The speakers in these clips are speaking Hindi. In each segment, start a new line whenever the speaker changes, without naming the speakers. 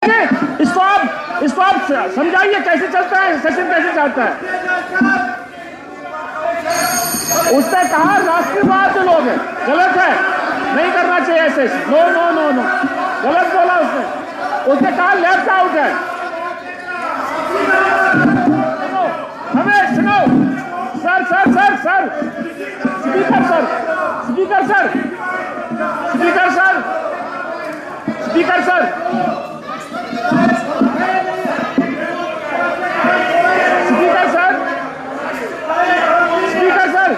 देखिए इसको आप समझाइए कैसे चलता है सेशन, कैसे चलता है। उसने कहा राष्ट्रवाद जो लोग हैं गलत है, नहीं करना चाहिए ऐसे। नो नो नो नो, गलत बोला उसने कहा लेफ्ट आउट है। हमें सुनो sir sir sir sir speaker sir speaker sir speaker sir speaker sir speaker sir speaker sir speaker sir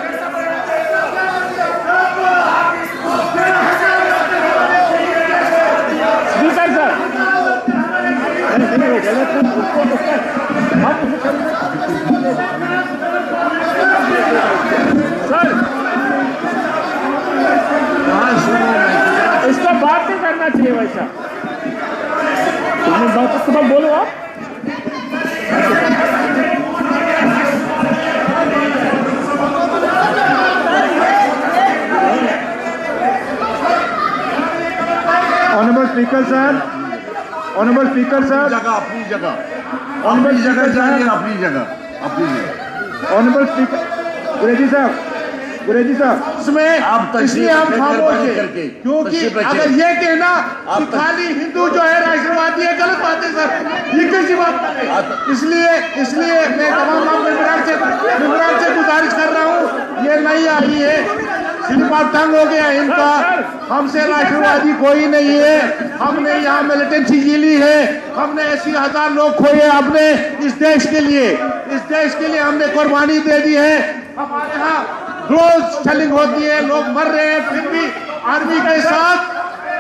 sir इसको बात नहीं करना चाहिए वैसा। बात बोलो आप।
Honourable speaker sir, honourable speaker sir,
अपनी जगह ऑनरेबल जगह जाइए, अपनी जगह ऑनरेबल
स्पीकर गुरेजी साहब
इसमें आप
इसलिए हम खामोश हैं क्योंकि अगर ये कहना कि खाली हिंदू जो है राष्ट्रवादी है, गलत बात है सर, ये कैसी बात है। इसलिए मैं तमाम मेंबरान से गुजारिश कर रहा हूँ, ये नहीं आई है, सिर्फ आप तंग हो गया इनका। हमसे राष्ट्रवादी कोई नहीं है, हमने यहाँ मिलिटेंसी झीली है, हमने 80,000 लोग खोए अपने इस देश के लिए हमने कुर्बानी दे दी है। हमारे यहाँ रोज शेलिंग होती है, लोग मर रहे हैं, फिर भी आर्मी के साथ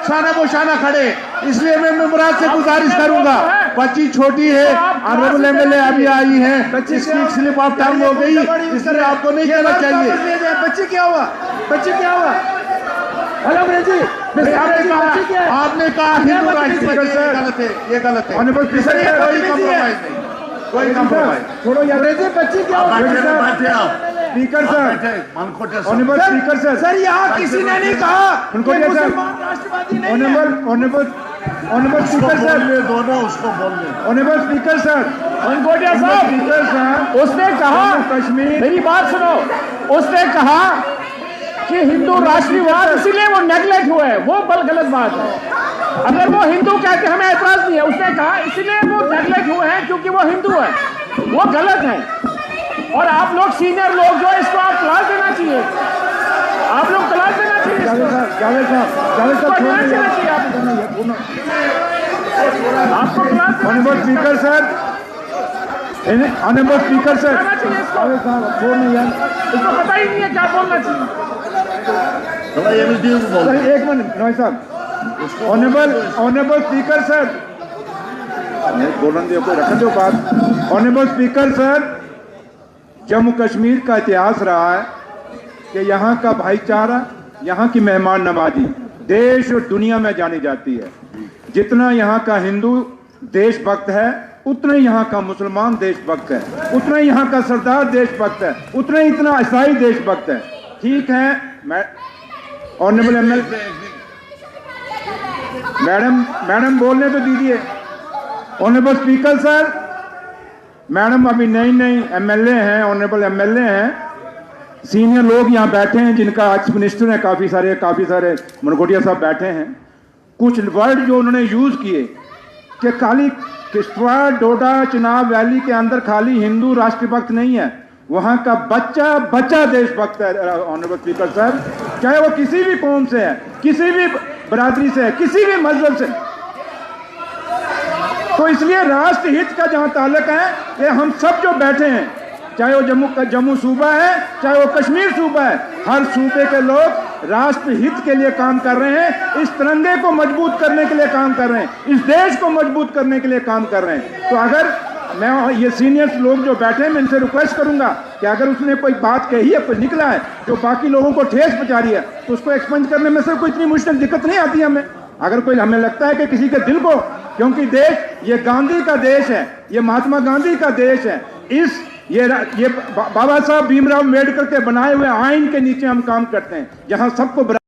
शाना बोशाना खड़े। इसलिए मैं मेंबरान से गुजारिश करूंगा, बच्ची छोटी है, ऑनरेबल एमएलए अभी आई है, इसकी स्लिप ऑफ टंग हो गई, इसलिए आपको नहीं कहना चाहिए।
बच्ची क्या हुआ, बच्ची क्या हुआ? हेलो जी,
आपने कहा हिंदू राष्ट्रवादी गलत है, ये गलत है।
ऑनरेबल स्पीकर
कोई कॉम्प्रोमाइज नहीं, कोई कॉम्प्रोमाइज
छोड़ो यार। बच्ची क्या हुआ? Speaker sir, honourable speaker sir,
sir यहाँ किसी ने नहीं कहा
उनको
राष्ट्रवादी नहीं है।
ऑनरेबल स्पीकर सर,
दोनों उसको बोलने।
ऑनरेबल स्पीकर सर,
मनकोटिया साहब, उसने कहा,
कश्मीर,
मेरी बात सुनो, उसने कहा कि हिंदू राष्ट्रवाद इसीलिए वो नेगलेक्ट हुए, वो गलत बात है। अगर वो हिंदू कहते हमें ऐतराज नहीं है, उसने कहा इसीलिए वो नेगलेक्ट हुए हैं क्योंकि वो हिंदू है, वो गलत है। और आप लोग सीनियर लोग जो इसको आप क्लास देना चाहिए, आप लोग क्लास देना चाहिए, आपको class.
Honourable speaker sir, honourable speaker sir,
इसको पता ही नहीं है क्या बोलना चाहिए।
एक मिनट नॉय साहब, ऑनरेबल स्पीकर सर, बोलने दो, कोई रखने दो बात। Honourable speaker sir, Jammu Kashmir का इतिहास रहा है कि यहाँ का भाईचारा, यहाँ की मेहमान नवाजी देश और दुनिया में जानी जाती है। जितना यहाँ का हिंदू देशभक्त है, उतना ही यहाँ का मुसलमान देशभक्त है, उतना ही यहाँ का सरदार देशभक्त है, उतना ही इतना ईसाई देशभक्त है। ठीक है, मैं ऑनरेबल एमएलए मैडम बोलने तो दीजिए। ऑनरेबल स्पीकर सर, मैडम अभी नई एमएलए हैं, ऑनरेबल एमएलए हैं, सीनियर लोग यहाँ बैठे हैं जिनका एक्स मिनिस्टर है, काफ़ी सारे मनकोटिया साहब बैठे हैं। कुछ वर्ड जो उन्होंने यूज़ किए कि खाली किश्तवाड़, डोडा, चिनाब वैली के अंदर खाली हिंदू राष्ट्रभक्त नहीं है, वहाँ का बच्चा देशभक्त है। ऑनरेबल स्पीकर सर, चाहे वो किसी भी कौम से है, किसी भी बरादरी से है, किसी भी मजहब से, तो इसलिए राष्ट्र हित का जहाँ ताल्लुक है, ये हम सब जो बैठे हैं, चाहे वो जम्मू सूबा है, चाहे वो कश्मीर सूबा है, हर सूबे के लोग राष्ट्र हित के लिए काम कर रहे हैं, इस तिरंगे को मजबूत करने के लिए काम कर रहे हैं, इस देश को मजबूत करने के लिए काम कर रहे हैं। तो अगर मैं ये सीनियर्स लोग जो बैठे हैं, मैं इनसे रिक्वेस्ट करूंगा कि अगर उसने कोई बात कही है, कोई निकला है जो बाकी लोगों को ठेस पहुंचा रही है, तो उसको एक्सपेंज करने में से कोई इतनी मुश्किल दिक्कत नहीं आती हमें। अगर कोई हमें लगता है कि किसी के दिल को, क्योंकि देश ये गांधी का देश है, ये महात्मा गांधी का देश है, ये बाबा साहब भीमराव अम्बेडकर के बनाए हुए आइन के नीचे हम काम करते हैं, जहां सबको